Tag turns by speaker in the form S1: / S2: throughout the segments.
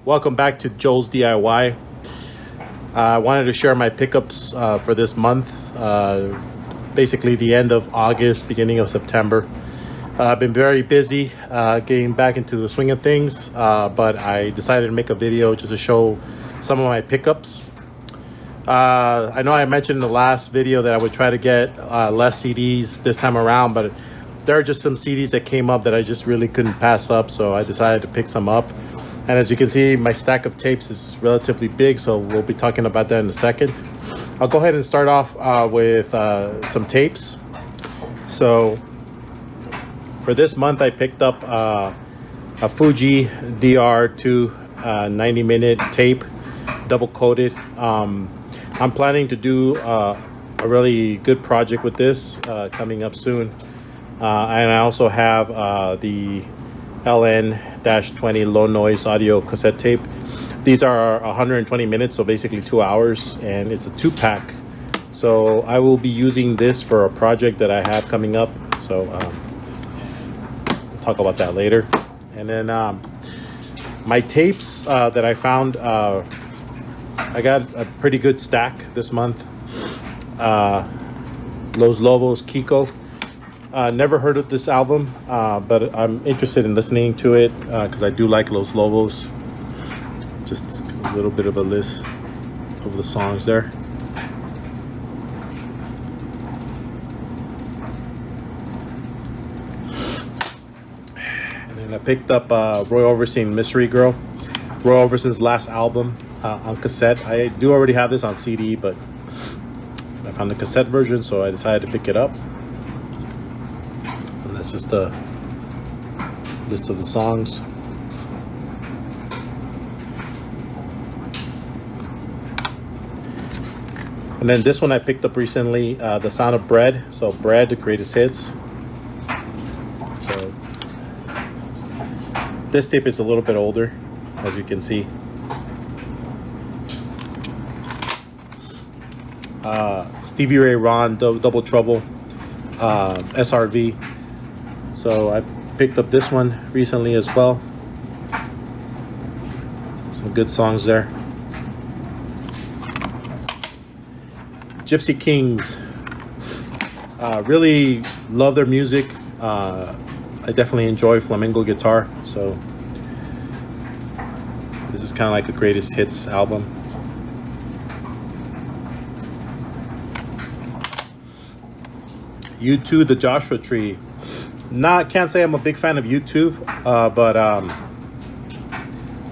S1: Welcome back to Joel's DIY. I wanted to share my pickups for this month, basically the end of August, beginning of September. I've been very busy getting back into the swing of things, but I decided to make a video just to show some of my pickups. I know I mentioned in the last video that I would try to get less CDs this time around, but there are just some CDs that came up that I just really couldn't pass up, so I decided to pick some up. And as you can see, my stack of tapes is relatively big, so we'll be talking about that in a second. I'll go ahead and start off with some tapes. So for this month, I picked up a Fuji DR2 90-minute tape, double coated. I'm planning to do a really good project with this coming up soon. And I also have the LN-20 low noise audio cassette tape. These are 120 minutes, so basically 2 hours, and it's a 2-pack. So I will be using this for a project that I have coming up. So we'll talk about that later. And then my tapes that I found, I got a pretty good stack this month. Los Lobos Kiko. Never heard of this album, but I'm interested in listening to it because I do like Los Lobos. Just a little bit of a list of the songs there. And then I picked up Roy Orbison, Mystery Girl. Roy Orbison's last album on cassette. I do already have this on CD, but I found the cassette version, so I decided to pick it up. That's just a list of the songs. And then this one I picked up recently, The Sound of Bread. So Bread, the greatest hits. So this tape is a little bit older, as you can see. Stevie Ray Vaughan, Double Trouble, SRV. So I picked up this one recently as well. Some good songs there. Gypsy Kings. Really love their music. I definitely enjoy flamenco guitar. So this is kind of like a greatest hits album. U2, The Joshua Tree. Can't say I'm a big fan of YouTube, but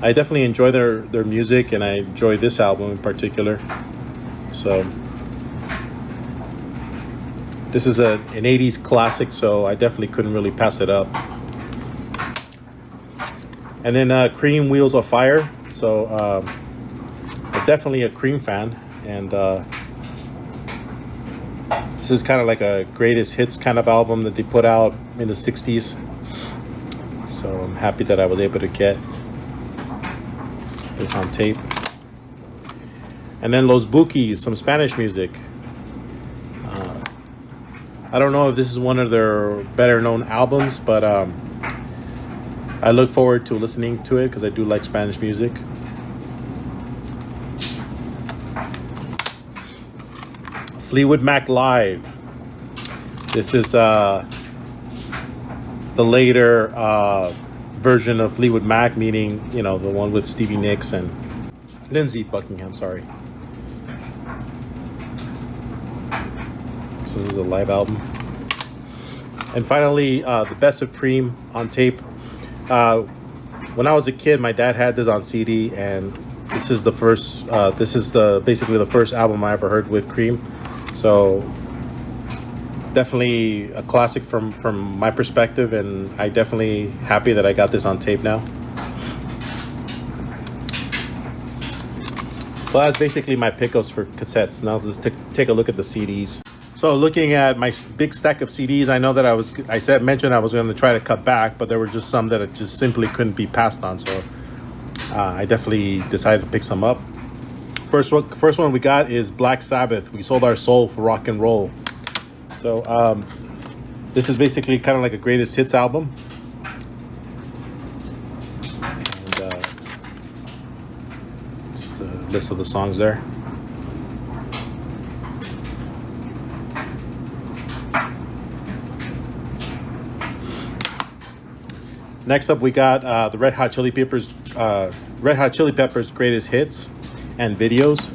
S1: I definitely enjoy their music, and I enjoy this album in particular. So this is an 80s classic, so I definitely couldn't really pass it up. And then Cream, Wheels of Fire. So I'm definitely a Cream fan, and this is kind of like a greatest hits kind of album that they put out in the 60s. So I'm happy that I was able to get this on tape. And then Los Bukis, some Spanish music. I don't know if this is one of their better known albums, but I look forward to listening to it because I do like Spanish music. Fleetwood Mac Live. This is the later version of Fleetwood Mac, meaning, you know, the one with Stevie Nicks and Lindsey Buckingham, sorry. So this is a live album. And finally, the Best of Cream on tape. When I was a kid, my dad had this on CD, and this is the first, basically the first album I ever heard with Cream. So definitely a classic from my perspective, and I definitely happy that I got this on tape now. So that's basically my pickups for cassettes. Now let's take a look at the CDs. So looking at my big stack of CDs, I know that I mentioned I was going to try to cut back, but there were just some that just simply couldn't be passed on. So I definitely decided to pick some up. First one we got is Black Sabbath. We sold our soul for rock and roll. So this is basically kind of like a greatest hits album. And list of the songs there. Next up, we got the Red Hot Chili Peppers greatest hits and videos.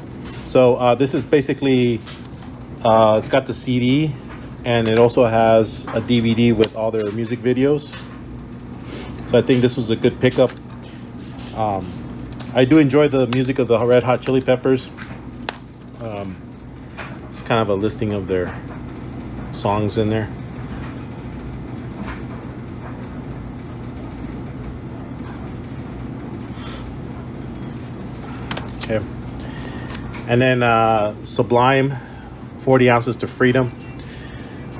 S1: So this is basically it's got the CD, and it also has a DVD with all their music videos. So I think this was a good pickup. I do enjoy the music of the Red Hot Chili Peppers. It's kind of a listing of their songs in there. Okay. And then Sublime, 40 Ounces to Freedom.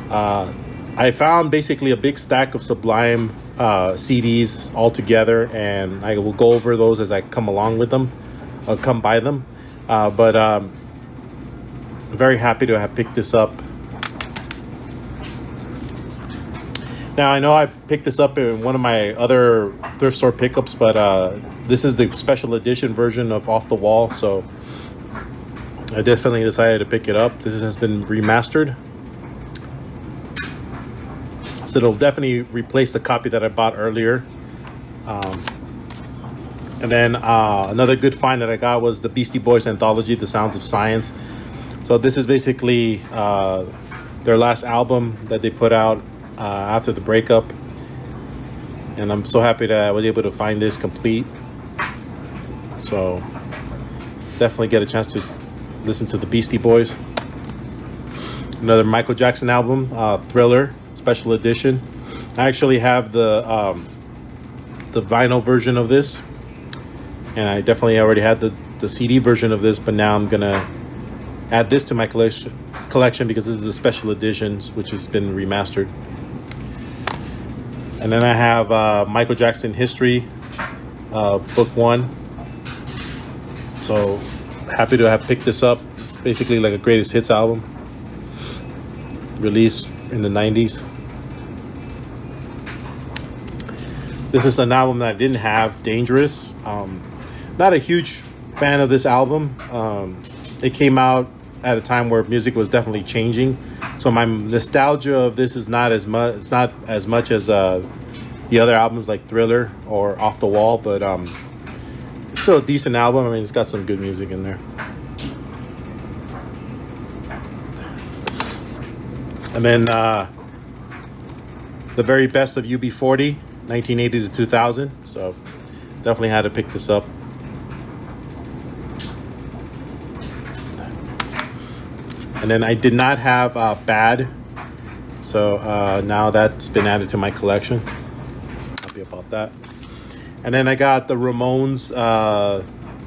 S1: I found basically a big stack of Sublime CDs all together, and I will go over those as I come along with them. I'll come by them. But I'm very happy to have picked this up. Now, I know I picked this up in one of my other thrift store pickups, but this is the special edition version of Off the Wall, so I definitely decided to pick it up. This has been remastered, so it'll definitely replace the copy that I bought earlier. And then another good find that I got was the Beastie Boys anthology, The Sounds of Science. So this is basically their last album that they put out after the breakup, and I'm so happy that I was able to find this complete. So definitely get a chance to listen to the Beastie Boys. Another Michael Jackson album, Thriller special edition. I actually have the vinyl version of this, and I definitely already had the CD version of this, but now I'm gonna add this to my collection because this is a special edition which has been remastered. And then I have Michael Jackson History, book 1. So happy to have picked this up. It's basically like a greatest hits album, released in the 90s. This is an album that I didn't have, Dangerous. Not a huge fan of this album. It came out at a time where music was definitely changing, so my nostalgia of this is not as much. It's not as much as the other albums like Thriller or Off the Wall, but it's still a decent album. I mean, it's got some good music in there. And then the very best of UB40, 1980 to 2000. So definitely had to pick this up. And then I did not have Bad, so now that's been added to my collection. Happy about that. And then I got the Ramones,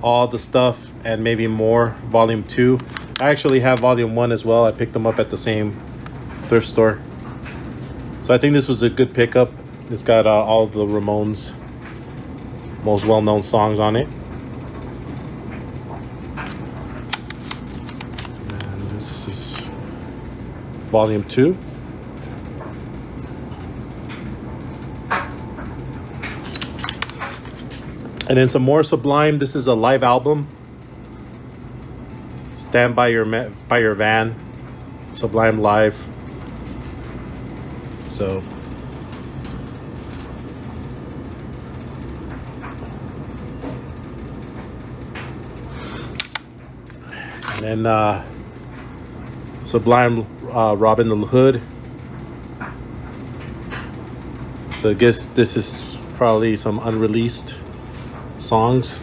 S1: All the Stuff and Maybe More, Volume 2. I actually have Volume 1 as well. I picked them up at the same thrift store. So I think this was a good pickup. It's got all the Ramones' most well-known songs on it. Volume 2. And then some more Sublime. This is a live album. Stand by Your Van. Sublime Live. So and then Sublime Robin the Hood. So I guess this is probably some unreleased songs.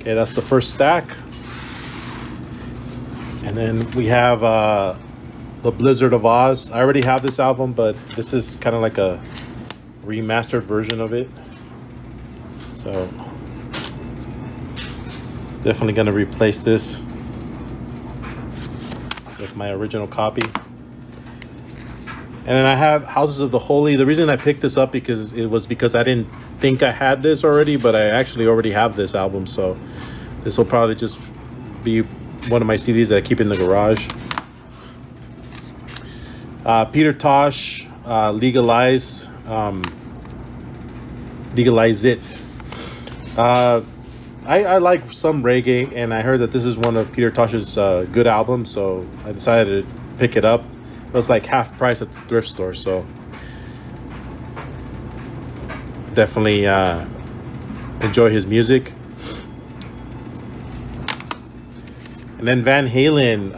S1: Okay, that's the first stack. And then we have The Blizzard of Oz. I already have this album, but this is kind of like a remastered version of it. So definitely going to replace this with my original copy. And then I have Houses of the Holy. The reason I picked this up because I didn't think I had this already, but I actually already have this album. So this will probably just be one of my CDs that I keep in the garage. Peter Tosh, Legalize. Legalize It. I like some reggae, and I heard that this is one of Peter Tosh's good albums, so I decided to pick it up. It was like half price at the thrift store, so definitely enjoy his music. And then Van Halen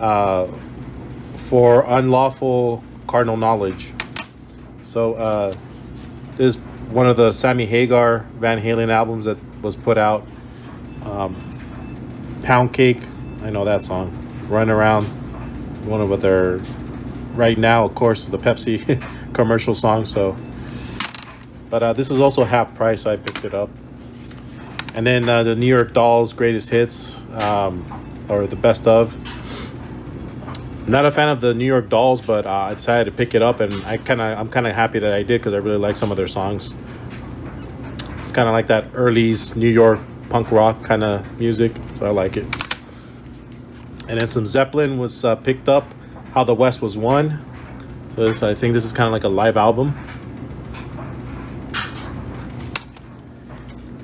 S1: for Unlawful Cardinal Knowledge. So this is one of the Sammy Hagar Van Halen albums that was put out. Pound Cake, I know that song. Run Around, one of their right now, of course, the Pepsi commercial song. So, but this is also half price, so I picked it up. And then the New York Dolls Greatest Hits, or the best of. Not a fan of the New York Dolls, but I decided to pick it up, and I'm kind of happy that I did because I really like some of their songs. It's kind of like that early New York punk rock kind of music, so I like it. And then some Zeppelin was picked up. How the West Was Won. So I think this is kind of like a live album.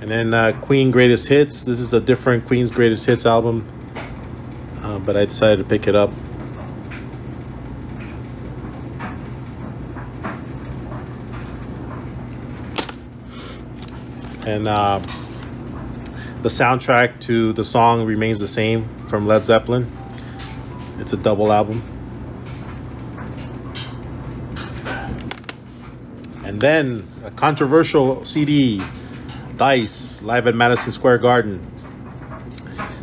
S1: And then Queen Greatest Hits. This is a different Queen's Greatest Hits album, but I decided to pick it up. And the soundtrack to the song remains the same from Led Zeppelin. It's a double album. And then a controversial CD, Dice, live at Madison Square Garden.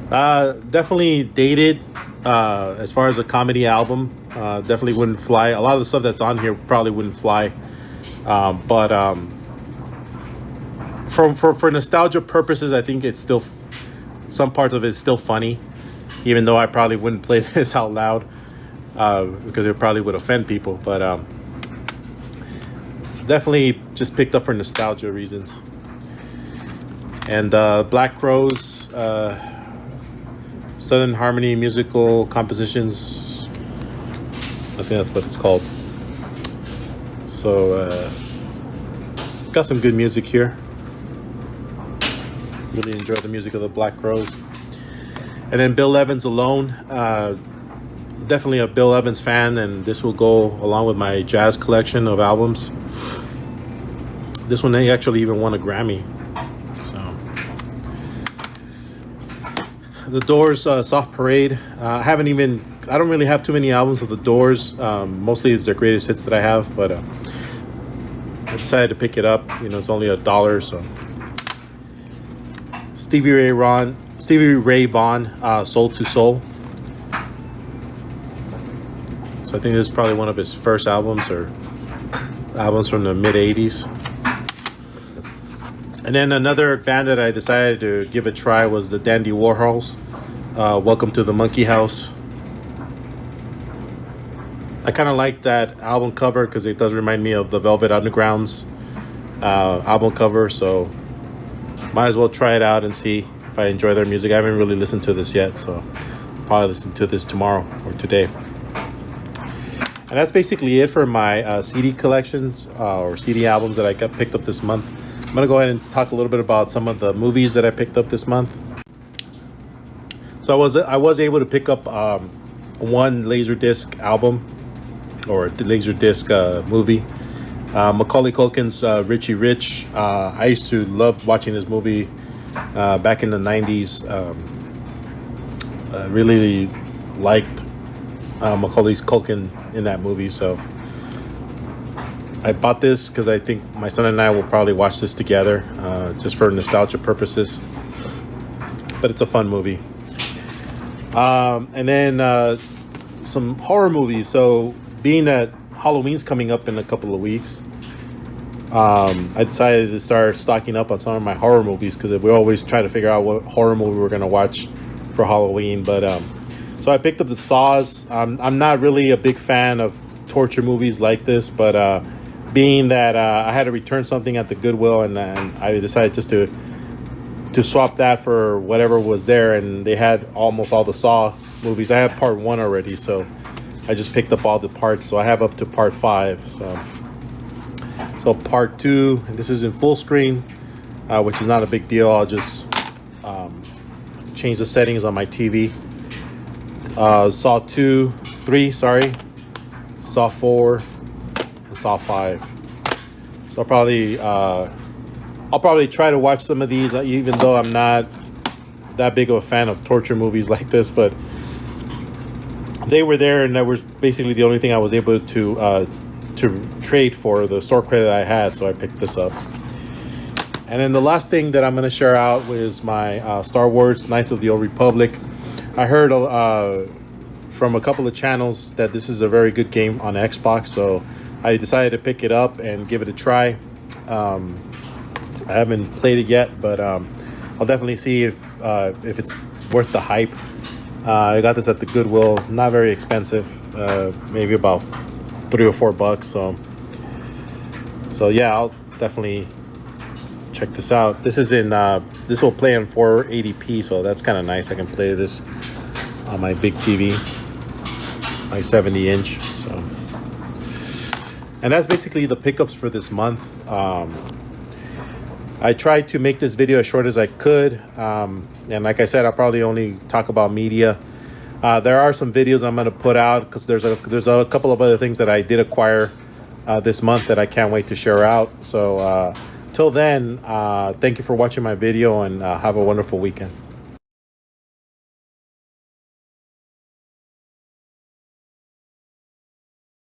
S1: Definitely dated as far as a comedy album. Definitely wouldn't fly. A lot of the stuff that's on here probably wouldn't fly. But for nostalgia purposes, I think it's still, some parts of it is still funny, even though I probably wouldn't play this out loud because it probably would offend people. But definitely just picked up for nostalgia reasons. And Black Crowes, Southern Harmony Musical Compositions, I think that's what it's called. So got some good music here. Really enjoy the music of the Black Crowes. And then Bill Evans Alone. Definitely a Bill Evans fan, and this will go along with my jazz collection of albums. This one, they actually even won a Grammy. So the Doors, Soft Parade. I don't really have too many albums of the Doors. Mostly it's their greatest hits that I have, but I decided to pick it up. You know, it's only $1, so. Stevie Ray Vaughan, Soul to Soul. So I think this is probably one of his first albums, or albums from the mid 80s. And then another band that I decided to give a try was the Dandy Warhols, Welcome to the Monkey House. I kind of like that album cover because it does remind me of the Velvet Underground's album cover, so might as well try it out and see if I enjoy their music. I haven't really listened to this yet, so probably listen to this tomorrow or today. And that's basically it for my CD collections or CD albums that I got picked up this month. I'm gonna go ahead and talk a little bit about some of the movies that I picked up this month. So I was able to pick up one Laserdisc album or Laserdisc movie. Macaulay Culkin's Richie Rich. I used to love watching this movie back in the 90s. I really liked Macaulay Culkin in that movie, so I bought this because I think my son and I will probably watch this together just for nostalgia purposes. But it's a fun movie. And then some horror movies. So being that Halloween's coming up in a couple of weeks, I decided to start stocking up on some of my horror movies because we always try to figure out what horror movie we're going to watch for Halloween. But so I picked up the Saws. I'm not really a big fan of torture movies like this, but being that I had to return something at the Goodwill, and I decided just to swap that for whatever was there, and they had almost all the Saw movies. I have part 1 already, so I just picked up all the parts, so I have up to part 5. So part 2, and this is in full screen. which is not a big deal. I'll just change the settings on my TV. Saw 3, sorry, Saw 4, and Saw 5. So I'll probably try to watch some of these, even though I'm not that big of a fan of torture movies like this. But they were there, and that was basically the only thing I was able to trade for the store credit I had. So I picked this up. And then the last thing that I'm going to share out was my Star Wars Knights of the Old Republic. I heard from a couple of channels that this is a very good game on Xbox, so I decided to pick it up and give it a try. I haven't played it yet, but I'll definitely see if it's worth the hype. I got this at the Goodwill, not very expensive, maybe about $3 or $4. So yeah, I'll definitely check this out. This is in this will play in 480p, so that's kind of nice. I can play this on my big TV, my 70-inch. So, and that's basically the pickups for this month. I tried to make this video as short as I could, and like I said, I'll probably only talk about media. There are some videos I'm going to put out because there's a couple of other things that I did acquire this month that I can't wait to share out. So till then, thank you for watching my video, and have a wonderful weekend.